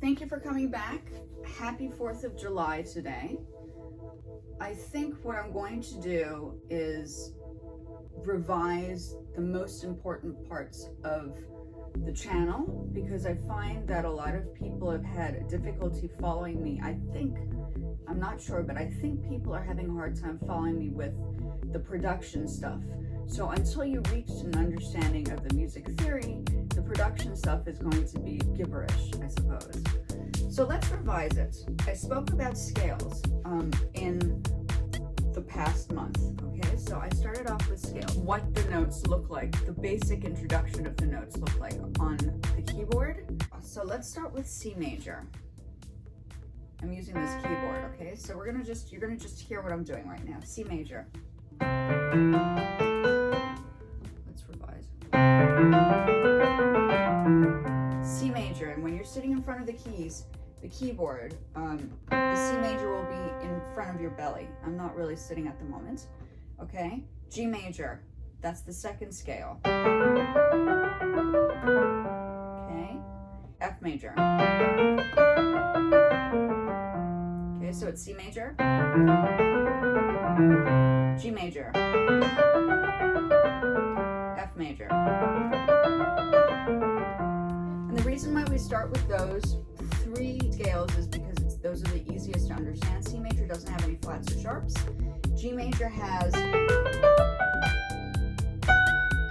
Thank you for coming back. Happy 4th of July today. I think what I'm going to do is revise the most important parts of the channel because I find that a lot of people have had difficulty following me. I'm not sure, but I think people are having a hard time following me with the production stuff. So until you reach an understanding of the music theory, the production stuff is going to be gibberish, I suppose. So let's revise it. I spoke about scales in the past month, okay? So I started off with scales, what the notes look like, the basic introduction of the notes look like on the keyboard. So let's start with C major. I'm using this keyboard, okay? So you're gonna just hear what I'm doing right now. C major. Let's revise. C major, and when you're sitting in front of the keys, the keyboard, the C major will be in front of your belly. I'm not really sitting at the moment, okay? G major, that's the second scale. Okay, F major. Okay, so it's C major, G major, F major. And the reason why we start with those three scales is because those are the easiest to understand. C major doesn't have any flats or sharps. G major has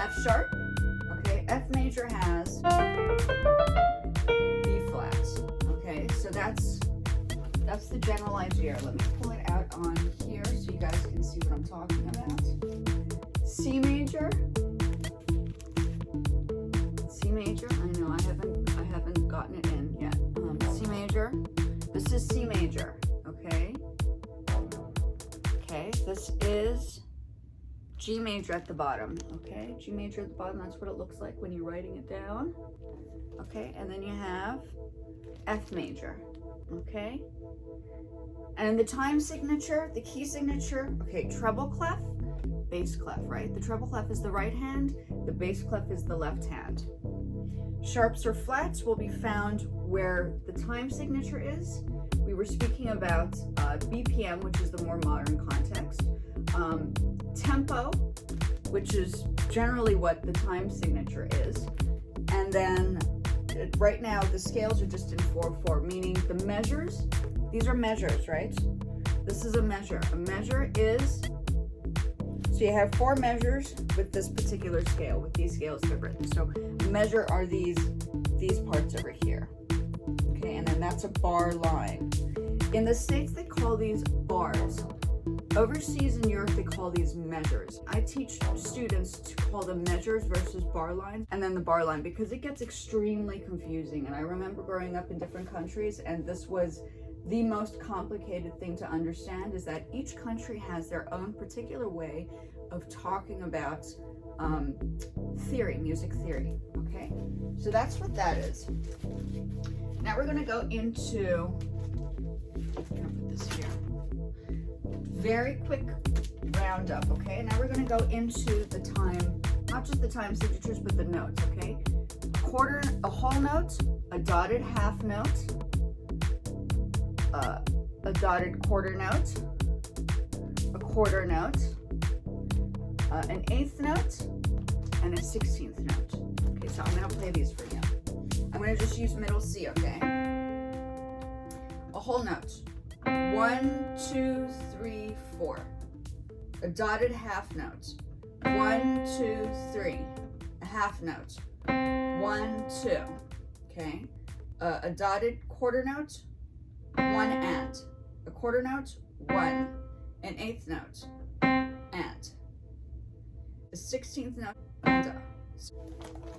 F sharp. Okay, F major has B flat. Okay, so that's the general idea. Let me pull it out on here so you guys can see what I'm talking about. C major. C major. I know I haven't gotten it in yet. C major. This is C major. Okay. Okay. This is G major at the bottom. Okay. G major at the bottom. That's what it looks like when you're writing it down. Okay. And then you have F major. Okay. And the time signature, the key signature, okay, treble clef, bass clef, right? The treble clef is the right hand, the bass clef is the left hand. Sharps or flats will be found where the time signature is. We were speaking about BPM, which is the more modern context. Tempo, which is generally what the time signature is. And then right now the scales are just in 4/4, meaning the measures, these are measures, right? This is a measure. A measure is, so you have 4 measures with this particular scale, with these scales that are written. So measure are these parts over here. Okay, and then that's a bar line. In the States, they call these bars. Overseas in Europe, they call these measures. I teach students to call them measures versus bar lines, and then the bar line, because it gets extremely confusing. And I remember growing up in different countries, and this was the most complicated thing to understand, is that each country has their own particular way of talking about theory, music theory, okay? So that's what that is. Now we're gonna go into, I'm gonna put this here. Very quick roundup, okay? Now we're gonna go into the time, not just the time signatures, but the notes, okay? A whole note, a dotted half note, a dotted quarter note, a quarter note, an 8th note, and a 16th note. Okay, so I'm gonna play these for you. I'm gonna just use middle C, okay? A whole note. 1, 2, 3, 4. A dotted half note. 1, 2, 3. A half note. 1, 2. Okay. A dotted quarter note. 1 and. A quarter note. 1. An 8th note. And. A 16th note.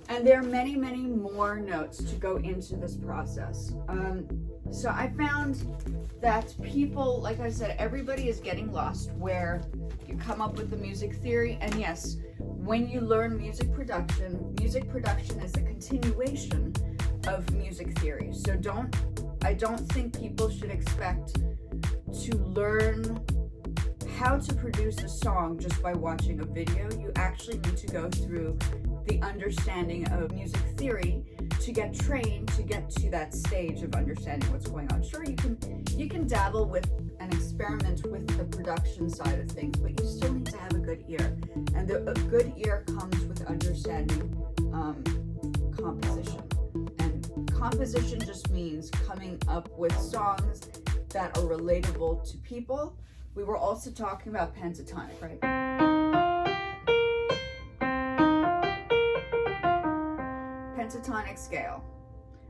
And there are many, many more notes to go into this process. So I found that people, like I said, everybody is getting lost where you come up with the music theory. And yes, when you learn music production is a continuation of music theory. So I don't think people should expect to learn how to produce a song just by watching a video. You actually need to go through the understanding of music theory to get trained to get to that stage of understanding what's going on. Sure, you can dabble with and experiment with the production side of things, but you still need to have a good ear. And a good ear comes with understanding composition. And composition just means coming up with songs that are relatable to people. We were also talking about pentatonic, right? Pentatonic scale.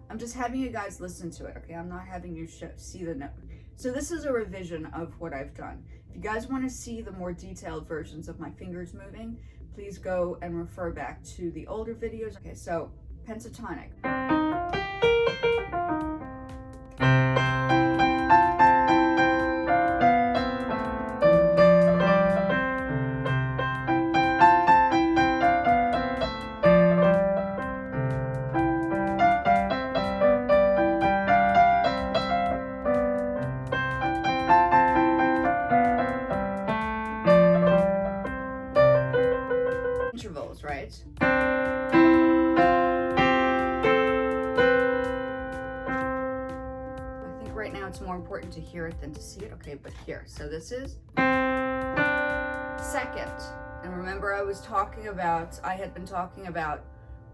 I'm just having you guys listen to it, okay? I'm not having you see the note. So this is a revision of what I've done. If you guys want to see the more detailed versions of my fingers moving, please go and refer back to the older videos. Okay, so pentatonic. Intervals, right? I think right now it's more important to hear it than to see it. Okay, but here. So this is second. And remember I had been talking about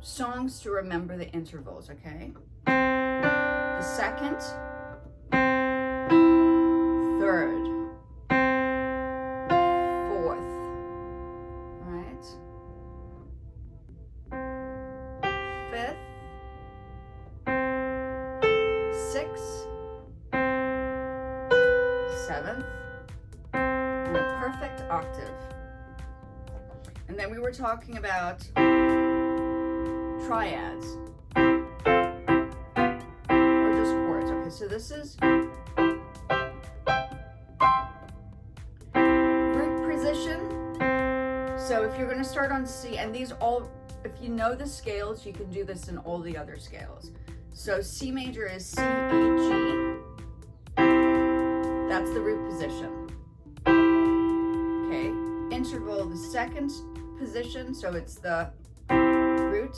songs to remember the intervals, okay? The second, third, fourth, right? Fifth, sixth, seventh, and a perfect octave. And then we were talking about triads or just chords. Okay, so this is root position. So if you're going to start on C, and these all, if you know the scales, you can do this in all the other scales. So C major is C, E, G. That's the root position. Okay, interval, the second position, so it's the root.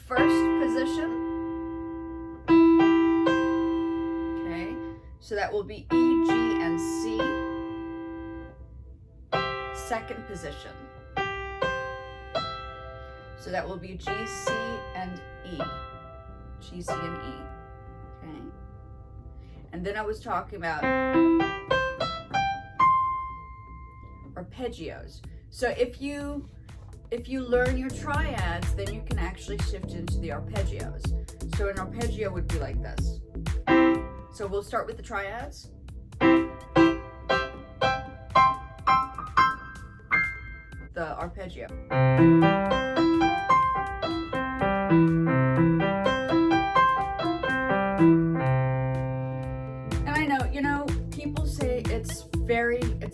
First position. Okay, so that will be E, G, and C. Second position. So that will be G, C, and E. G, C, and E. Okay. And then I was talking about arpeggios. So if you learn your triads, then you can actually shift into the arpeggios. So an arpeggio would be like this. So we'll start with the triads. The arpeggio. And I know, people say it's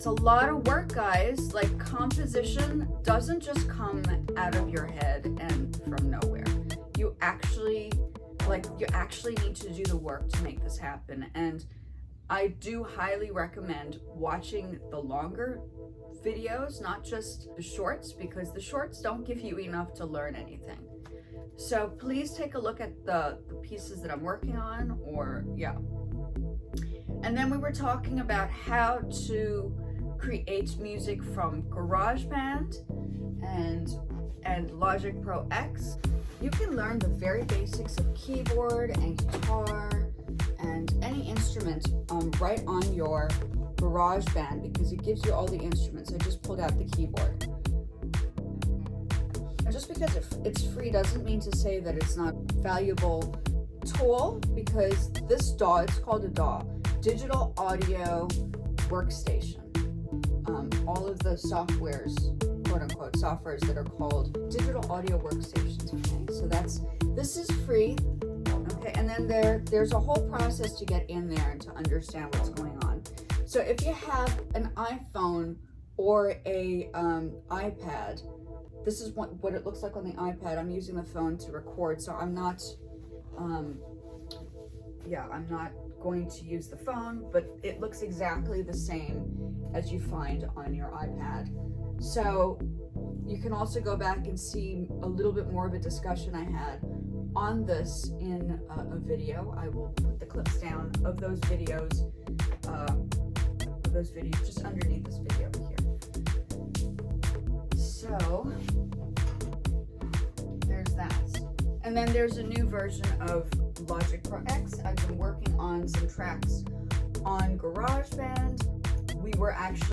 a lot of work, guys. Like, composition doesn't just come out of your head and from nowhere. You actually need to do the work to make this happen. And I do highly recommend watching the longer videos, not just the shorts, because the shorts don't give you enough to learn anything. So please take a look at the pieces that I'm working on, And then we were talking about how to create music from GarageBand and Logic Pro X. You can learn the very basics of keyboard and guitar and any instrument right on your GarageBand, because it gives you all the instruments. I just pulled out the keyboard. And just because it's free doesn't mean to say that it's not a valuable tool, because this DAW, it's called a DAW, Digital Audio Workstation. All of the softwares, quote unquote, softwares that are called digital audio workstations, okay? So this is free, okay? And then there's a whole process to get in there and to understand what's going on. So if you have an iPhone or a iPad, this is what it looks like on the iPad. I'm using the phone to record, so I'm not going to use the phone, but it looks exactly the same as you find on your iPad. So you can also go back and see a little bit more of a discussion I had on this in a video. I will put the clips down of those videos just underneath this video here. So there's that. And then there's a new version of Logic Pro X. I've been working on some tracks on GarageBand. We were actually